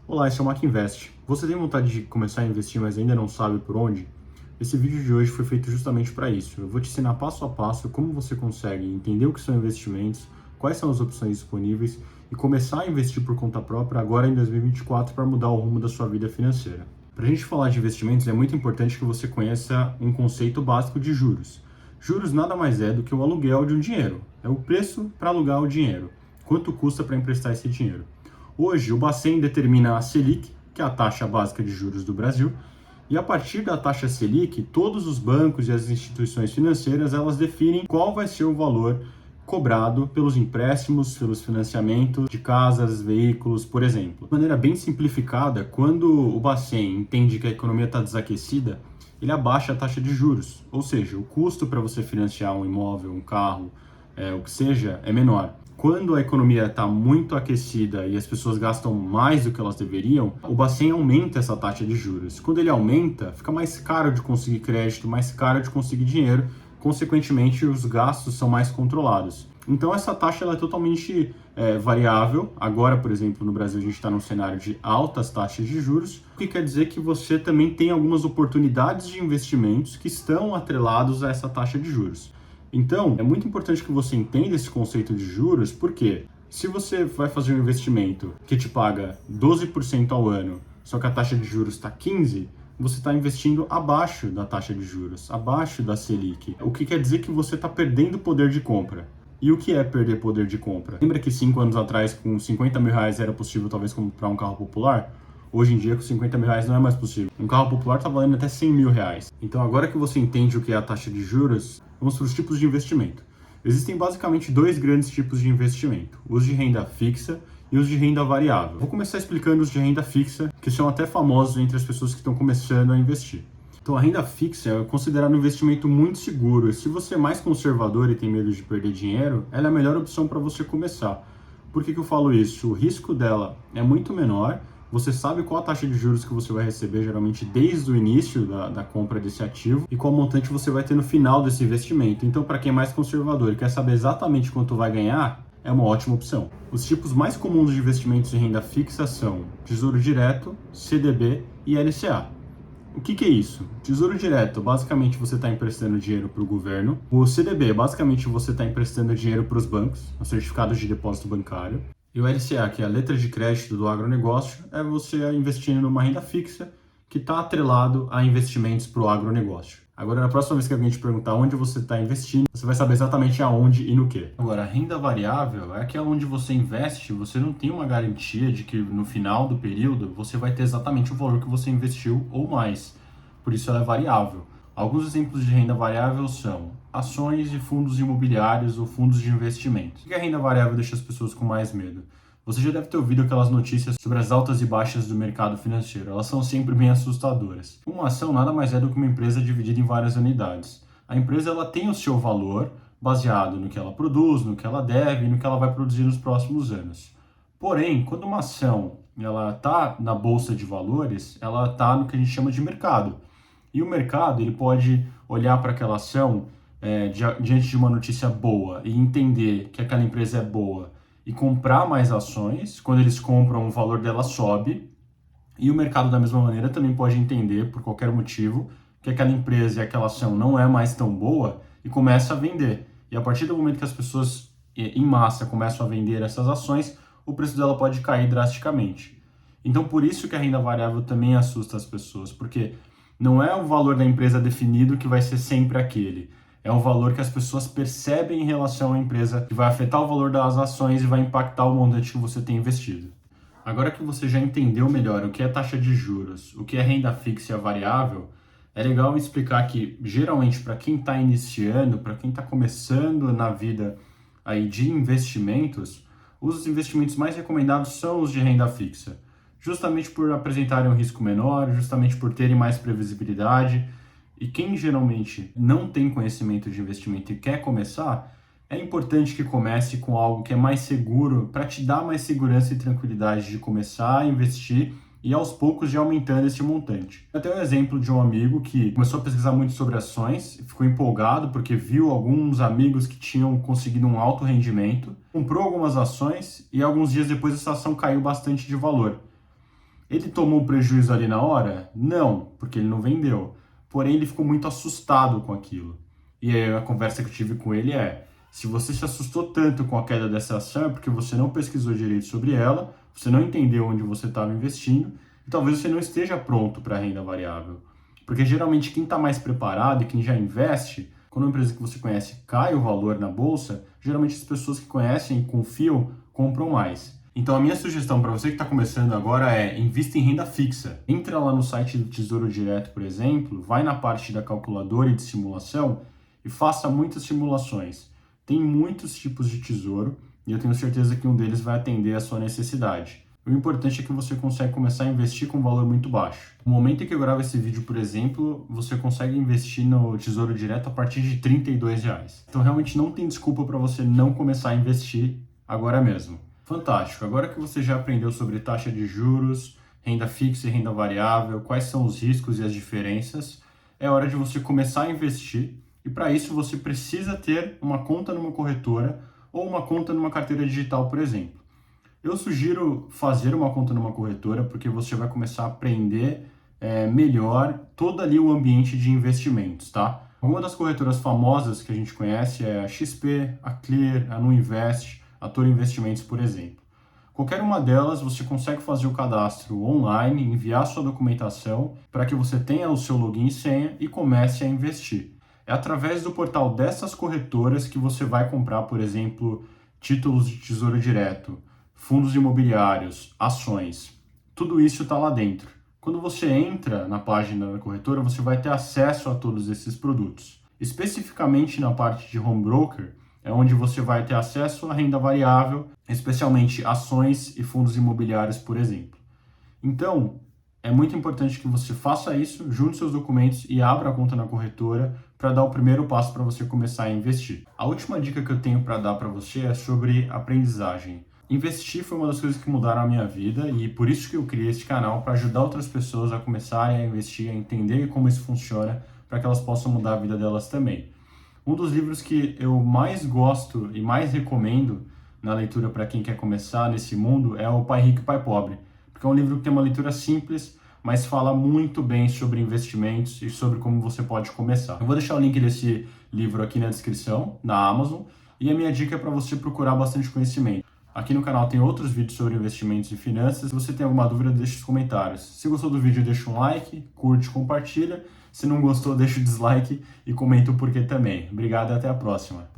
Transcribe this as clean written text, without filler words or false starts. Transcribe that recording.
Olá, esse é o Mac Invest. Você tem vontade de começar a investir, mas ainda não sabe por onde? Esse vídeo de hoje foi feito justamente para isso. Eu vou te ensinar passo a passo como você consegue entender o que são investimentos, quais são as opções disponíveis e começar a investir por conta própria agora em 2024 para mudar o rumo da sua vida financeira. Para a gente falar de investimentos, é muito importante que você conheça um conceito básico de juros. Juros nada mais é do que o aluguel de um dinheiro. É o preço para alugar o dinheiro. Quanto custa para emprestar esse dinheiro? Hoje, o Bacen determina a Selic, que é a taxa básica de juros do Brasil, e a partir da taxa Selic, todos os bancos e as instituições financeiras, elas definem qual vai ser o valor cobrado pelos empréstimos, pelos financiamentos de casas, veículos, por exemplo. De maneira bem simplificada, quando o Bacen entende que a economia está desaquecida, ele abaixa a taxa de juros, ou seja, o custo para você financiar um imóvel, um carro, o que seja, é menor. Quando a economia está muito aquecida e as pessoas gastam mais do que elas deveriam, o Bacen aumenta essa taxa de juros. Quando ele aumenta, fica mais caro de conseguir crédito, mais caro de conseguir dinheiro, consequentemente os gastos são mais controlados. Então essa taxa ela é totalmente variável. Agora, por exemplo, no Brasil a gente está num cenário de altas taxas de juros, o que quer dizer que você também tem algumas oportunidades de investimentos que estão atrelados a essa taxa de juros. Então, é muito importante que você entenda esse conceito de juros, porque se você vai fazer um investimento que te paga 12% ao ano, só que a taxa de juros está 15%, você está investindo abaixo da taxa de juros, abaixo da Selic. O que quer dizer que você está perdendo poder de compra. E o que é perder poder de compra? Lembra que 5 anos atrás, com 50 mil reais, era possível talvez comprar um carro popular? Hoje em dia, com 50 mil reais não é mais possível. Um carro popular está valendo até 100 mil reais. Então, agora que você entende o que é a taxa de juros, vamos para os tipos de investimento. Existem basicamente dois grandes tipos de investimento: os de renda fixa e os de renda variável. Vou começar explicando os de renda fixa, que são até famosos entre as pessoas que estão começando a investir. Então, a renda fixa é considerada um investimento muito seguro. E se você é mais conservador e tem medo de perder dinheiro, ela é a melhor opção para você começar. Por que eu falo isso? O risco dela é muito menor. Você sabe qual a taxa de juros que você vai receber, geralmente desde o início da compra desse ativo, e qual montante você vai ter no final desse investimento. Então, para quem é mais conservador e quer saber exatamente quanto vai ganhar, é uma ótima opção. Os tipos mais comuns de investimentos em renda fixa são Tesouro Direto, CDB e LCA. O que é isso? Tesouro Direto, basicamente você está emprestando dinheiro para o governo. O CDB, basicamente você está emprestando dinheiro para os bancos, os certificados de depósito bancário. E o LCA, que é a letra de crédito do agronegócio, é você investindo numa renda fixa que está atrelado a investimentos para o agronegócio. Agora, na próxima vez que alguém te perguntar onde você está investindo, você vai saber exatamente aonde e no que. Agora, a renda variável é aquela onde você investe, você não tem uma garantia de que no final do período você vai ter exatamente o valor que você investiu ou mais. Por isso ela é variável. Alguns exemplos de renda variável são ações e fundos imobiliários ou fundos de investimento. Por que a renda variável deixa as pessoas com mais medo? Você já deve ter ouvido aquelas notícias sobre as altas e baixas do mercado financeiro. Elas são sempre bem assustadoras. Uma ação nada mais é do que uma empresa dividida em várias unidades. A empresa ela tem o seu valor baseado no que ela produz, no que ela deve e no que ela vai produzir nos próximos anos. Porém, quando uma ação está na bolsa de valores, ela está no que a gente chama de mercado. E o mercado ele pode olhar para aquela ação diante de uma notícia boa e entender que aquela empresa é boa e comprar mais ações. Quando eles compram, o valor dela sobe. E o mercado, da mesma maneira, também pode entender, por qualquer motivo, que aquela empresa e aquela ação não é mais tão boa e começa a vender. E a partir do momento que as pessoas, em massa, começam a vender essas ações, o preço dela pode cair drasticamente. Então, por isso que a renda variável também assusta as pessoas, porque não é o valor da empresa definido que vai ser sempre aquele. É um valor que as pessoas percebem em relação à empresa, que vai afetar o valor das ações e vai impactar o montante que você tem investido. Agora que você já entendeu melhor o que é taxa de juros, o que é renda fixa e a variável, é legal explicar que, geralmente, para quem está iniciando, para quem está começando na vida aí de investimentos, os investimentos mais recomendados são os de renda fixa. Justamente por apresentarem um risco menor, justamente por terem mais previsibilidade. E quem geralmente não tem conhecimento de investimento e quer começar, é importante que comece com algo que é mais seguro para te dar mais segurança e tranquilidade de começar a investir e aos poucos de aumentando esse montante. Eu tenho um exemplo de um amigo que começou a pesquisar muito sobre ações, ficou empolgado porque viu alguns amigos que tinham conseguido um alto rendimento, comprou algumas ações e alguns dias depois essa ação caiu bastante de valor. Ele tomou um prejuízo ali na hora? Não, porque ele não vendeu. Porém, ele ficou muito assustado com aquilo. E aí a conversa que eu tive com ele é: se você se assustou tanto com a queda dessa ação, é porque você não pesquisou direito sobre ela, você não entendeu onde você estava investindo, e talvez você não esteja pronto para a renda variável. Porque geralmente quem está mais preparado e quem já investe, quando uma empresa que você conhece cai o valor na bolsa, geralmente as pessoas que conhecem e confiam compram mais. Então a minha sugestão para você que está começando agora é: invista em renda fixa. Entra lá no site do Tesouro Direto, por exemplo, vai na parte da calculadora e de simulação e faça muitas simulações. Tem muitos tipos de tesouro e eu tenho certeza que um deles vai atender à sua necessidade. O importante é que você consegue começar a investir com um valor muito baixo. No momento em que eu gravo esse vídeo, por exemplo, você consegue investir no Tesouro Direto a partir de R$ 32. Então realmente não tem desculpa para você não começar a investir agora mesmo. Fantástico! Agora que você já aprendeu sobre taxa de juros, renda fixa e renda variável, quais são os riscos e as diferenças, é hora de você começar a investir e para isso você precisa ter uma conta numa corretora ou uma conta numa carteira digital, por exemplo. Eu sugiro fazer uma conta numa corretora porque você vai começar a aprender melhor todo ali o ambiente de investimentos, tá? Uma das corretoras famosas que a gente conhece é a XP, a Clear, a Nuinvest, a Toro Investimentos, por exemplo. Qualquer uma delas você consegue fazer o cadastro online, enviar sua documentação para que você tenha o seu login e senha e comece a investir. É através do portal dessas corretoras que você vai comprar, por exemplo, títulos de tesouro direto, fundos imobiliários, ações. Tudo isso está lá dentro. Quando você entra na página da corretora, você vai ter acesso a todos esses produtos. Especificamente na parte de home broker, é onde você vai ter acesso à renda variável, especialmente ações e fundos imobiliários, por exemplo. Então, é muito importante que você faça isso, junte seus documentos e abra a conta na corretora para dar o primeiro passo para você começar a investir. A última dica que eu tenho para dar para você é sobre aprendizagem. Investir foi uma das coisas que mudaram a minha vida e por isso que eu criei este canal, para ajudar outras pessoas a começarem a investir, a entender como isso funciona, para que elas possam mudar a vida delas também. Um dos livros que eu mais gosto e mais recomendo na leitura para quem quer começar nesse mundo é o Pai Rico e Pai Pobre, porque é um livro que tem uma leitura simples, mas fala muito bem sobre investimentos e sobre como você pode começar. Eu vou deixar o link desse livro aqui na descrição, na Amazon, e a minha dica é para você procurar bastante conhecimento. Aqui no canal tem outros vídeos sobre investimentos e finanças. Se você tem alguma dúvida, deixe os comentários. Se gostou do vídeo, deixa um like, curte, compartilha. Se não gostou, deixa o dislike e comenta o porquê também. Obrigado e até a próxima.